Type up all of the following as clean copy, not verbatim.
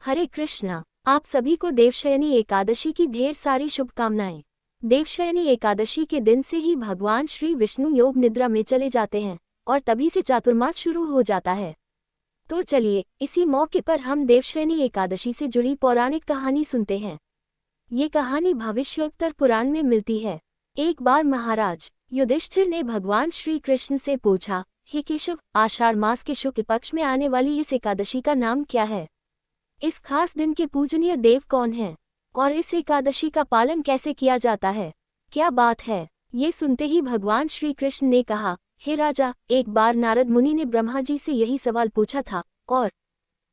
हरे कृष्णा। आप सभी को देवशयनी एकादशी की ढेर सारी शुभकामनाएं। देवशयनी एकादशी के दिन से ही भगवान श्री विष्णु योग निद्रा में चले जाते हैं और तभी से चातुर्मास शुरू हो जाता है। तो चलिए इसी मौके पर हम देवशयनी एकादशी से जुड़ी पौराणिक कहानी सुनते हैं। ये कहानी भविष्योत्तर पुराण में मिलती है। एक बार महाराज युधिष्ठिर ने भगवान श्री कृष्ण से पूछा, हे केशव, आषाढ़ मास के शुक्ल पक्ष में आने वाली इस एकादशी का नाम क्या है? इस खास दिन के पूजनीय देव कौन हैं? और इस एकादशी का पालन कैसे किया जाता है? क्या बात है? ये सुनते ही भगवान श्री कृष्ण ने कहा, हे राजा, एक बार नारद मुनि ने ब्रह्मा जी से यही सवाल पूछा था और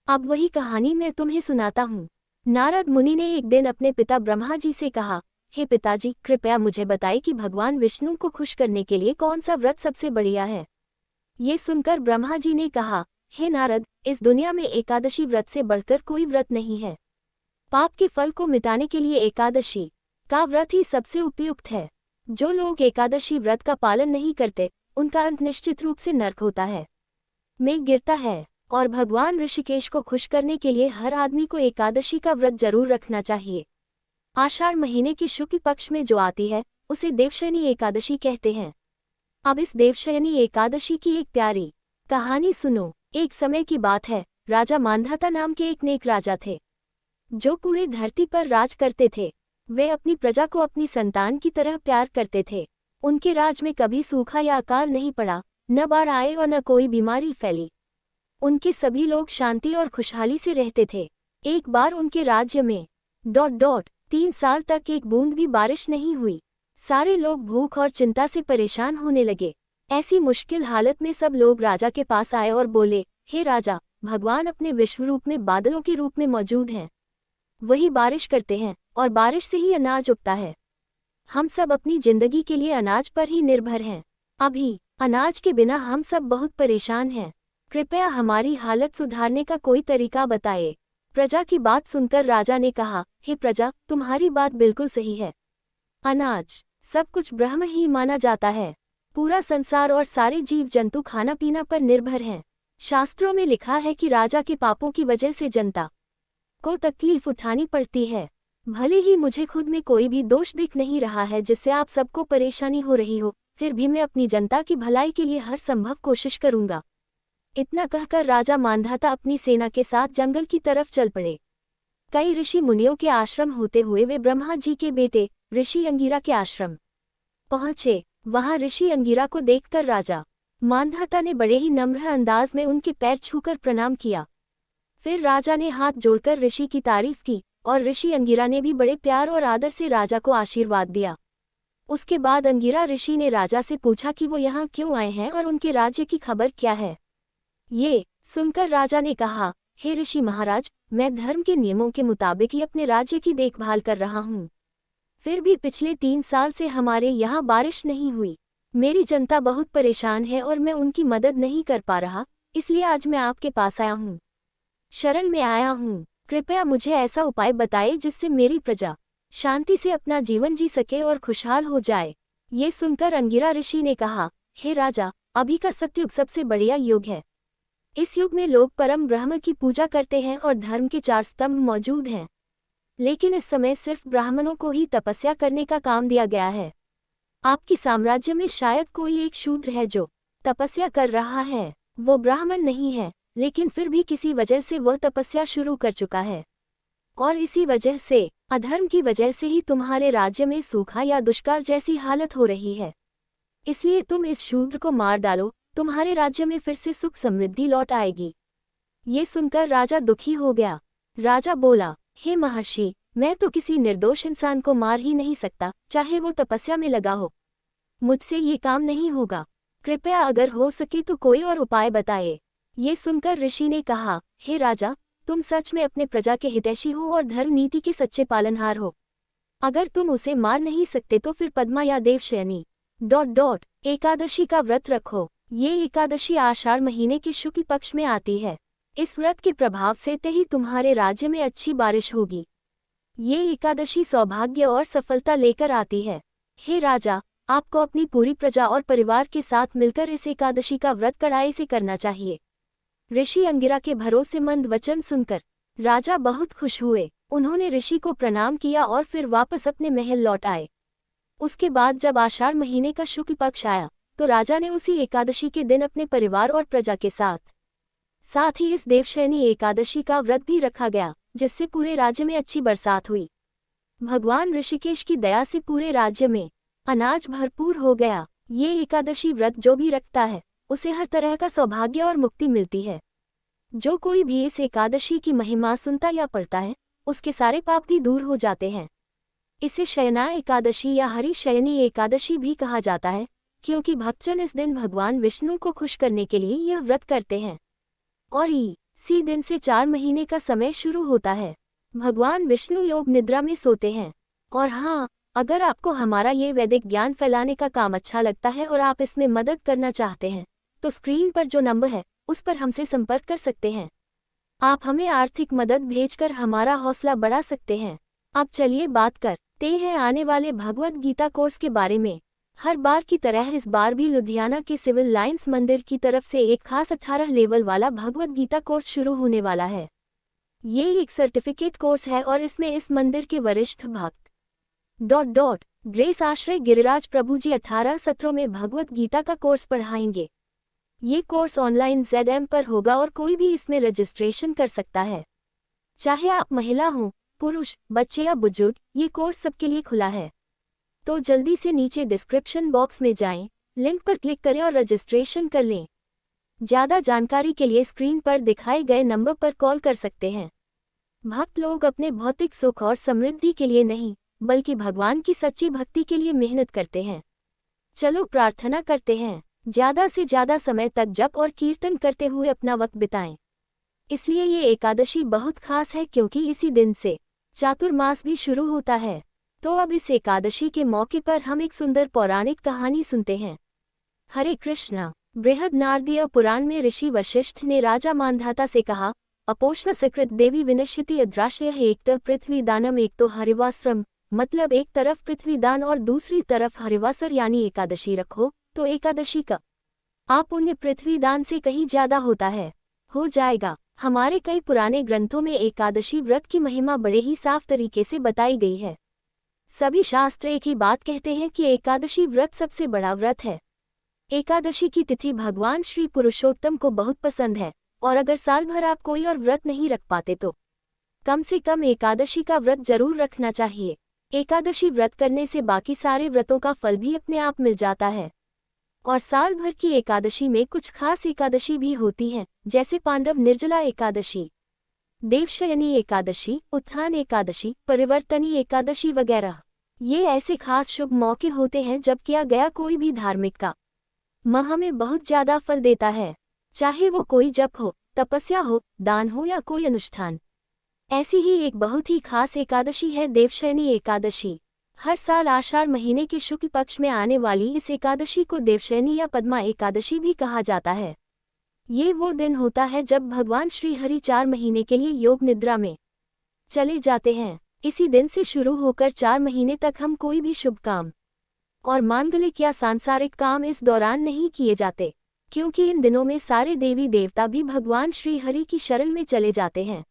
अब वही कहानी मैं तुम्हें सुनाता हूँ। नारद मुनि ने एक दिन अपने पिता ब्रह्मा जी से कहा, हे पिताजी, कृपया मुझे बताइए कि भगवान विष्णु को खुश करने के लिए कौन सा व्रत सबसे बढ़िया है। ये सुनकर ब्रह्मा जी ने कहा, हे नारद, इस दुनिया में एकादशी व्रत से बढ़कर कोई व्रत नहीं है। पाप के फल को मिटाने के लिए एकादशी का व्रत ही सबसे उपयुक्त है। जो लोग एकादशी व्रत का पालन नहीं करते, उनका अंत निश्चित रूप से नरक होता है, में गिरता है। और भगवान ऋषिकेश को खुश करने के लिए हर आदमी को एकादशी का व्रत जरूर रखना चाहिए। आषाढ़ महीने की शुक्ल पक्ष में जो आती है, उसे देवशयनी एकादशी कहते हैं। अब इस देवशयनी एकादशी की एक प्यारी कहानी सुनो। एक समय की बात है, राजा मांधाता नाम के एक नेक राजा थे, जो पूरे धरती पर राज करते थे। वे अपनी प्रजा को अपनी संतान की तरह प्यार करते थे। उनके राज में कभी सूखा या अकाल नहीं पड़ा, न बाढ़ आए और न कोई बीमारी फैली। उनके सभी लोग शांति और खुशहाली से रहते थे। एक बार उनके राज्य में 3 साल तक एक बूंद भी बारिश नहीं हुई। सारे लोग भूख और चिंता से परेशान होने लगे। ऐसी मुश्किल हालत में सब लोग राजा के पास आए और बोले, हे राजा, भगवान अपने विश्वरूप में बादलों के रूप में मौजूद हैं। वही बारिश करते हैं और बारिश से ही अनाज उगता है। हम सब अपनी जिंदगी के लिए अनाज पर ही निर्भर हैं। अभी अनाज के बिना हम सब बहुत परेशान हैं। कृपया हमारी हालत सुधारने का कोई तरीका बताइए। प्रजा की बात सुनकर राजा ने कहा, हे प्रजा, तुम्हारी बात बिल्कुल सही है। अनाज सब कुछ ब्रह्म ही माना जाता है। पूरा संसार और सारे जीव जंतु खाना पीना पर निर्भर हैं। शास्त्रों में लिखा है कि राजा के पापों की वजह से जनता को तकलीफ उठानी पड़ती है। भले ही मुझे खुद में कोई भी दोष दिख नहीं रहा है जिससे आप सबको परेशानी हो रही हो, फिर भी मैं अपनी जनता की भलाई के लिए हर संभव कोशिश करूंगा। इतना कहकर राजा मांधाता अपनी सेना के साथ जंगल की तरफ चल पड़े। कई ऋषि मुनियों के आश्रम होते हुए वे ब्रह्मा जी के बेटे ऋषि अंगिरा के आश्रम पहुंचे। वहां ऋषि अंगिरा को देखकर राजा मांधाता ने बड़े ही नम्र अंदाज में उनके पैर छूकर प्रणाम किया। फिर राजा ने हाथ जोड़कर ऋषि की तारीफ की और ऋषि अंगिरा ने भी बड़े प्यार और आदर से राजा को आशीर्वाद दिया। उसके बाद अंगिरा ऋषि ने राजा से पूछा कि वो यहाँ क्यों आए हैं और उनके राज्य की खबर क्या है। ये सुनकर राजा ने कहा, हे ऋषि महाराज, मैं धर्म के नियमों के मुताबिक ही अपने राज्य की देखभाल कर रहा हूँ। फिर भी पिछले 3 साल से हमारे यहाँ बारिश नहीं हुई। मेरी जनता बहुत परेशान है और मैं उनकी मदद नहीं कर पा रहा, इसलिए आज मैं आपके पास आया हूँ, शरण में आया हूँ। कृपया मुझे ऐसा उपाय बताइए जिससे मेरी प्रजा शांति से अपना जीवन जी सके और खुशहाल हो जाए। ये सुनकर अंगिरा ऋषि ने कहा, हे राजा, अभी का सतयुग सबसे बढ़िया युग है। इस युग में लोग परम ब्रह्म की पूजा करते हैं और धर्म के 4 स्तंभ मौजूद हैं। लेकिन इस समय सिर्फ ब्राह्मणों को ही तपस्या करने का काम दिया गया है। आपके साम्राज्य में शायद कोई एक शूद्र है जो तपस्या कर रहा है। वो ब्राह्मण नहीं है, लेकिन फिर भी किसी वजह से वह तपस्या शुरू कर चुका है। और इसी वजह से, अधर्म की वजह से ही तुम्हारे राज्य में सूखा या दुष्काल जैसी हालत हो रही है। इसलिए तुम इस शूद्र को मार डालो, तुम्हारे राज्य में फिर से सुख समृद्धि लौट आएगी। ये सुनकर राजा दुखी हो गया। राजा बोला, हे महर्षि, मैं तो किसी निर्दोष इंसान को मार ही नहीं सकता, चाहे वो तपस्या में लगा हो। मुझसे ये काम नहीं होगा। कृपया अगर हो सके तो कोई और उपाय बताइए। ये सुनकर ऋषि ने कहा, हे राजा, तुम सच में अपने प्रजा के हितैषी हो और धर्म नीति के सच्चे पालनहार हो। अगर तुम उसे मार नहीं सकते तो फिर पद्मा या देवशयनी एकादशी का व्रत रखो। ये एकादशी आषाढ़ महीने के शुक्ल पक्ष में आती है। इस व्रत के प्रभाव से ही तुम्हारे राज्य में अच्छी बारिश होगी। ये एकादशी सौभाग्य और सफलता लेकर आती है। हे राजा, आपको अपनी पूरी प्रजा और परिवार के साथ मिलकर इस एकादशी का व्रत कड़ाई से करना चाहिए। ऋषि अंगिरा के भरोसेमंद वचन सुनकर राजा बहुत खुश हुए। उन्होंने ऋषि को प्रणाम किया और फिर वापस अपने महल लौट आए। उसके बाद जब आषाढ़ महीने का शुक्ल पक्ष आया तो राजा ने उसी एकादशी के दिन अपने परिवार और प्रजा के साथ ही इस देवशयनी एकादशी का व्रत भी रखा गया, जिससे पूरे राज्य में अच्छी बरसात हुई। भगवान ऋषिकेश की दया से पूरे राज्य में अनाज भरपूर हो गया। ये एकादशी व्रत जो भी रखता है उसे हर तरह का सौभाग्य और मुक्ति मिलती है। जो कोई भी इस एकादशी की महिमा सुनता या पढ़ता है उसके सारे पाप भी दूर हो जाते हैं। इसे शयना एकादशी या हरि शयनी एकादशी भी कहा जाता है, क्योंकि भक्तजन इस दिन भगवान विष्णु को खुश करने के लिए यह व्रत करते हैं। और इसी दिन से 4 महीने का समय शुरू होता है। भगवान विष्णु योग निद्रा में सोते हैं। और हाँ, अगर आपको हमारा ये वैदिक ज्ञान फैलाने का काम अच्छा लगता है और आप इसमें मदद करना चाहते हैं तो स्क्रीन पर जो नंबर है उस पर हमसे संपर्क कर सकते हैं। आप हमें आर्थिक मदद भेजकर हमारा हौसला बढ़ा सकते हैं। अब चलिए बात करते हैं आने वाले भगवद गीता कोर्स के बारे में। हर बार की तरह इस बार भी लुधियाना के सिविल लाइंस मंदिर की तरफ से एक खास 18 लेवल वाला भगवद गीता कोर्स शुरू होने वाला है। ये एक सर्टिफिकेट कोर्स है और इसमें इस मंदिर के वरिष्ठ भक्त ग्रेस आश्रय गिरिराज प्रभु जी 18 सत्रों में भगवद गीता का कोर्स पढ़ाएंगे। ये कोर्स ऑनलाइन ZM पर होगा और कोई भी इसमें रजिस्ट्रेशन कर सकता है। चाहे आप महिला हो, पुरुष, बच्चे या बुजुर्ग, ये कोर्स सबके लिए खुला है। तो जल्दी से नीचे डिस्क्रिप्शन बॉक्स में जाएं, लिंक पर क्लिक करें और रजिस्ट्रेशन कर लें। ज़्यादा जानकारी के लिए स्क्रीन पर दिखाए गए नंबर पर कॉल कर सकते हैं। भक्त लोग अपने भौतिक सुख और समृद्धि के लिए नहीं, बल्कि भगवान की सच्ची भक्ति के लिए मेहनत करते हैं। चलो प्रार्थना करते हैं। ज़्यादा से ज़्यादा समय तक जप और कीर्तन करते हुए अपना वक्त बिताएं। इसलिए ये एकादशी बहुत खास है क्योंकि इसी दिन से चातुर्मास भी शुरू होता है। तो अब इस एकादशी के मौके पर हम एक सुंदर पौराणिक कहानी सुनते हैं। हरे कृष्णा। बृहद नारदीय पुराण में ऋषि वशिष्ठ ने राजा मांधाता से कहा, अपोष्ण सकृत देवी विनश्यति अद्राशय एक पृथ्वी दानम एक तो हरिवाश्रम, मतलब एक तरफ पृथ्वी दान और दूसरी तरफ हरिवासर यानी एकादशी रखो तो एकादशी का आप पुण्य पृथ्वी दान से कहीं ज्यादा होता है, हो जाएगा। हमारे कई पुराने ग्रंथों में एकादशी व्रत की महिमा बड़े ही साफ तरीके से बताई गई है। सभी शास्त्र एक ही बात कहते हैं कि एकादशी व्रत सबसे बड़ा व्रत है। एकादशी की तिथि भगवान श्री पुरुषोत्तम को बहुत पसंद है और अगर साल भर आप कोई और व्रत नहीं रख पाते तो कम से कम एकादशी का व्रत जरूर रखना चाहिए। एकादशी व्रत करने से बाकी सारे व्रतों का फल भी अपने आप मिल जाता है। और साल भर की एकादशी में कुछ खास एकादशी भी होती हैं, जैसे पांडव निर्जला एकादशी, देवशयनी एकादशी, उत्थान एकादशी, परिवर्तनी एकादशी वगैरह। ये ऐसे खास शुभ मौके होते हैं जब किया गया कोई भी धार्मिक काम हमें बहुत ज्यादा फल देता है, चाहे वो कोई जप हो, तपस्या हो, दान हो या कोई अनुष्ठान। ऐसी ही एक बहुत ही खास एकादशी है देवशयनी एकादशी। हर साल आषाढ़ महीने के शुक्ल पक्ष में आने वाली इस एकादशी को देवशयनी या पद्मा एकादशी भी कहा जाता है। ये वो दिन होता है जब भगवान श्री हरि 4 महीने के लिए योग निद्रा में चले जाते हैं। इसी दिन से शुरू होकर 4 महीने तक हम कोई भी शुभ काम और मांगलिक या सांसारिक काम इस दौरान नहीं किए जाते, क्योंकि इन दिनों में सारे देवी देवता भी भगवान श्री हरि की शरण में चले जाते हैं।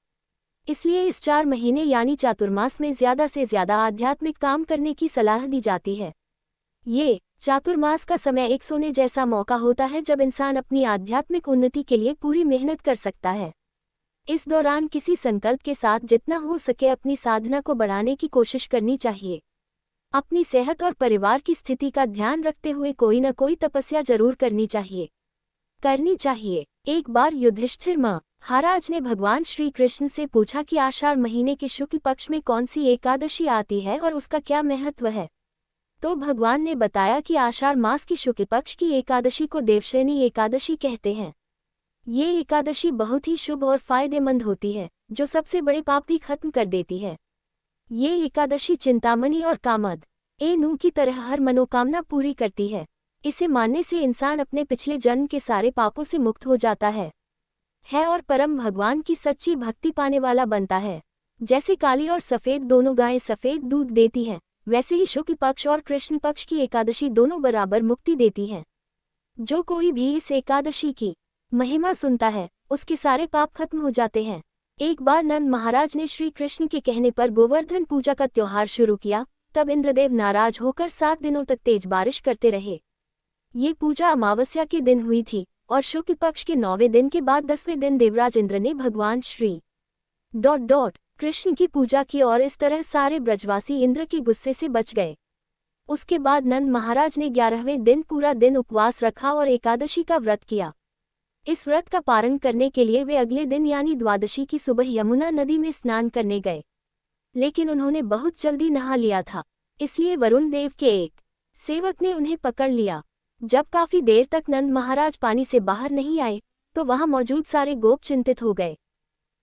इसलिए इस 4 महीने यानी चातुर्मास में ज्यादा से ज्यादा आध्यात्मिक काम करने की सलाह दी जाती है। ये चातुर्मास का समय एक सोने जैसा मौका होता है जब इंसान अपनी आध्यात्मिक उन्नति के लिए पूरी मेहनत कर सकता है। इस दौरान किसी संकल्प के साथ जितना हो सके अपनी साधना को बढ़ाने की कोशिश करनी चाहिए। अपनी सेहत और परिवार की स्थिति का ध्यान रखते हुए कोई न कोई तपस्या जरूर करनी चाहिए। एक बार युधिष्ठिर महाराज ने भगवान श्री कृष्ण से पूछा कि आषाढ़ महीने के शुक्ल पक्ष में कौन सी एकादशी आती है और उसका क्या महत्व है। तो भगवान ने बताया कि आषाढ़ मास की शुक्ल पक्ष की एकादशी को देवशयनी एकादशी कहते हैं। ये एकादशी बहुत ही शुभ और फायदेमंद होती है, जो सबसे बड़े पाप भी खत्म कर देती है। ये एकादशी चिंतामणि और कामद नूह की तरह हर मनोकामना पूरी करती है। इसे मानने से इंसान अपने पिछले जन्म के सारे पापों से मुक्त हो जाता है और परम भगवान की सच्ची भक्ति पाने वाला बनता है। जैसे काली और सफ़ेद दोनों गायें सफ़ेद दूध देती हैं, वैसे ही शुक्ल पक्ष और कृष्ण पक्ष की एकादशी दोनों बराबर मुक्ति देती हैं। जो कोई भी इस एकादशी की महिमा सुनता है उसके सारे पाप खत्म हो जाते हैं। एक बार नंद महाराज ने श्री कृष्ण के कहने पर गोवर्धन पूजा का त्योहार शुरू किया। तब इंद्रदेव नाराज होकर 7 दिनों तक तेज बारिश करते रहे। ये पूजा अमावस्या के दिन हुई थी और शुक्ल पक्ष के 9वें दिन के बाद 10वें दिन देवराज इंद्र ने भगवान श्री कृष्ण की पूजा की और इस तरह सारे ब्रजवासी इंद्र के गुस्से से बच गए। उसके बाद नंद महाराज ने 11वें दिन पूरा दिन उपवास रखा और एकादशी का व्रत किया। इस व्रत का पालन करने के लिए वे अगले दिन यानी द्वादशी की सुबह यमुना नदी में स्नान करने गए, लेकिन उन्होंने बहुत जल्दी नहा लिया था, इसलिए वरुण देव के एक सेवक ने उन्हें पकड़ लिया। जब काफी देर तक नंद महाराज पानी से बाहर नहीं आए तो वहां मौजूद सारे गोप चिंतित हो गए।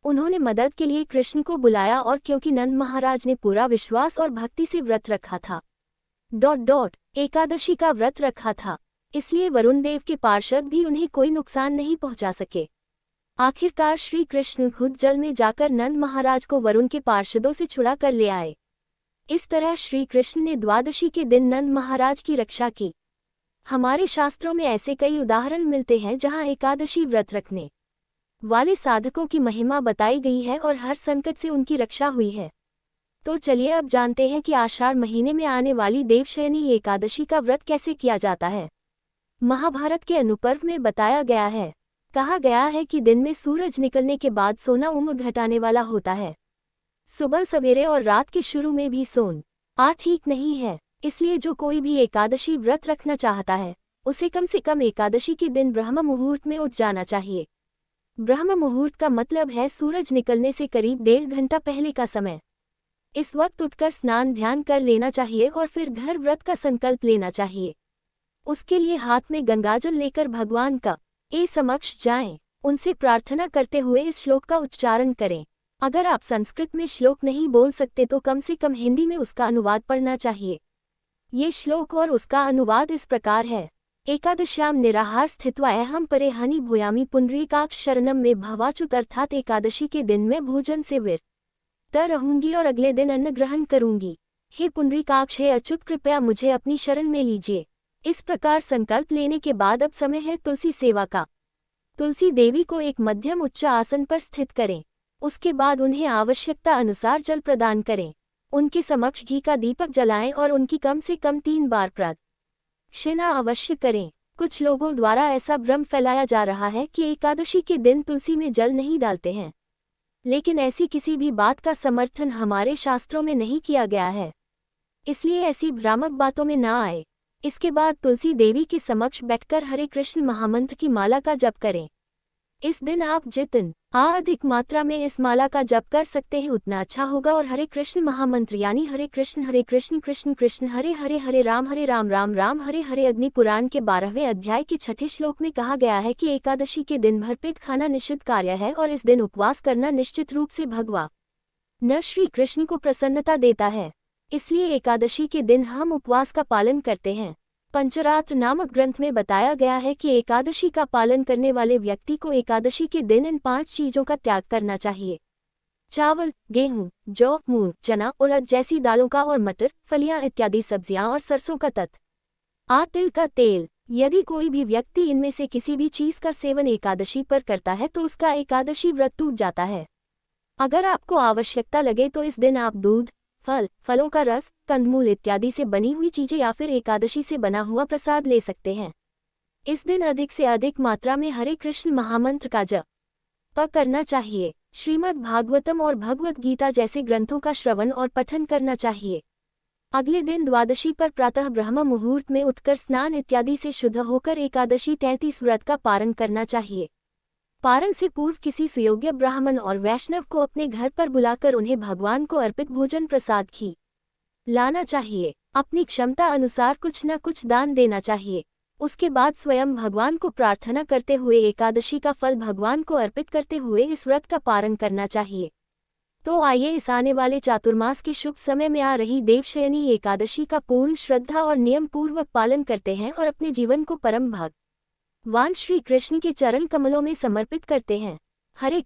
उन्होंने मदद के लिए कृष्ण को बुलाया और क्योंकि नंद महाराज ने पूरा विश्वास और भक्ति से व्रत रखा था, एकादशी का व्रत रखा था, इसलिए वरुण देव के पार्षद भी उन्हें कोई नुकसान नहीं पहुंचा सके। आखिरकार श्री कृष्ण खुद जल में जाकर नंद महाराज को वरुण के पार्षदों से छुड़ा कर ले आए। इस तरह श्री कृष्ण ने द्वादशी के दिन नंद महाराज की रक्षा की। हमारे शास्त्रों में ऐसे कई उदाहरण मिलते हैं जहां एकादशी व्रत रखने वाले साधकों की महिमा बताई गई है और हर संकट से उनकी रक्षा हुई है। तो चलिए अब जानते हैं कि आषाढ़ महीने में आने वाली देवशयनी एकादशी का व्रत कैसे किया जाता है। महाभारत के अनुपर्व में बताया गया है, कहा गया है कि दिन में सूरज निकलने के बाद सोना उम्र घटाने वाला होता है। सुबह सवेरे और रात के शुरू में भी सोना ठीक नहीं है, इसलिए जो कोई भी एकादशी व्रत रखना चाहता है उसे कम से कम एकादशी के दिन ब्रह्म मुहूर्त में उठ जाना चाहिए। ब्रह्म मुहूर्त का मतलब है सूरज निकलने से करीब 1.5 घंटा पहले का समय। इस वक्त उठकर स्नान ध्यान कर लेना चाहिए और फिर घर व्रत का संकल्प लेना चाहिए। उसके लिए हाथ में गंगाजल लेकर भगवान का समक्ष जाएं, उनसे प्रार्थना करते हुए इस श्लोक का उच्चारण करें। अगर आप संस्कृत में श्लोक नहीं बोल सकते तो कम से कम हिंदी में उसका अनुवाद पढ़ना चाहिए। ये श्लोक और उसका अनुवाद इस प्रकार है। एकादश्याम निराहार स्थित्वा अहम परे हनि भूयामी पुंडरीकाक्ष शरणम में भवाच्युत, अर्थात एकादशी के दिन मैं भोजन से विरत रहूंगी और अगले दिन अन्न ग्रहण करूंगी। हे पुंडरीकाक्ष, हे अच्युत, कृपया मुझे अपनी शरण में लीजिए। इस प्रकार संकल्प लेने के बाद अब समय है तुलसी सेवा का। तुलसी देवी को एक मध्यम उच्च आसन पर स्थित करें। उसके बाद उन्हें आवश्यकता अनुसार जल प्रदान करें। उनके समक्ष घी का दीपक जलाएं और उनकी कम से कम 3 बार प्रदक्षिणा अवश्य करें। कुछ लोगों द्वारा ऐसा भ्रम फैलाया जा रहा है कि एकादशी के दिन तुलसी में जल नहीं डालते हैं, लेकिन ऐसी किसी भी बात का समर्थन हमारे शास्त्रों में नहीं किया गया है, इसलिए ऐसी भ्रामक बातों में ना आए। इसके बाद तुलसी देवी के समक्ष बैठकर हरे कृष्ण महामंत्र की माला का जप करें। इस दिन आप जितना अधिक मात्रा में इस माला का जप कर सकते हैं उतना अच्छा होगा और हरे कृष्ण महामंत्र यानी हरे कृष्ण कृष्ण कृष्ण हरे हरे, हरे राम राम राम हरे हरे। अग्नि पुराण के 12वें अध्याय के 6ठे श्लोक में कहा गया है कि एकादशी के दिन भरपेट खाना निषिद्ध कार्य है और इस दिन उपवास करना निश्चित रूप से भगवान श्री कृष्ण को प्रसन्नता देता है, इसलिए एकादशी के दिन हम उपवास का पालन करते हैं। पंचरात्र नामक ग्रंथ में बताया गया है कि एकादशी का पालन करने वाले व्यक्ति को एकादशी के दिन इन 5 चीजों का त्याग करना चाहिए: चावल, गेहूं, जौ, मूंग, चना, उड़द जैसी दालों का और मटर, फलियां इत्यादि सब्जियां और सरसों का तिल का तेल। यदि कोई भी व्यक्ति इनमें से किसी भी चीज का सेवन एकादशी पर करता है तो उसका एकादशी व्रत टूट जाता है। अगर आपको आवश्यकता लगे तो इस दिन आप दूध, फलों का रस, कंदमूल इत्यादि से बनी हुई चीजें या फिर एकादशी से बना हुआ प्रसाद ले सकते हैं। इस दिन अधिक से अधिक मात्रा में हरे कृष्ण महामंत्र का जप करना चाहिए। श्रीमद् भागवतम और भगवत गीता जैसे ग्रंथों का श्रवण और पठन करना चाहिए। अगले दिन द्वादशी पर प्रातः ब्रह्म मुहूर्त में उठकर स्नान इत्यादि से शुद्ध होकर एकादशी 33 व्रत का पारण करना चाहिए। पारण से पूर्व किसी सुयोग्य ब्राह्मण और वैष्णव को अपने घर पर बुलाकर उन्हें भगवान को अर्पित भोजन प्रसाद खिलाना चाहिए। अपनी क्षमता अनुसार कुछ न कुछ दान देना चाहिए। उसके बाद स्वयं भगवान को प्रार्थना करते हुए एकादशी का फल भगवान को अर्पित करते हुए इस व्रत का पारण करना चाहिए। तो आइए इस आने वाले चातुर्मास के शुभ समय में आ रही देवशयनी एकादशी का पूर्ण श्रद्धा और नियम पूर्वक पालन करते हैं और अपने जीवन को परम भगवान श्री कृष्ण के चरण कमलों में समर्पित करते हैं। हरे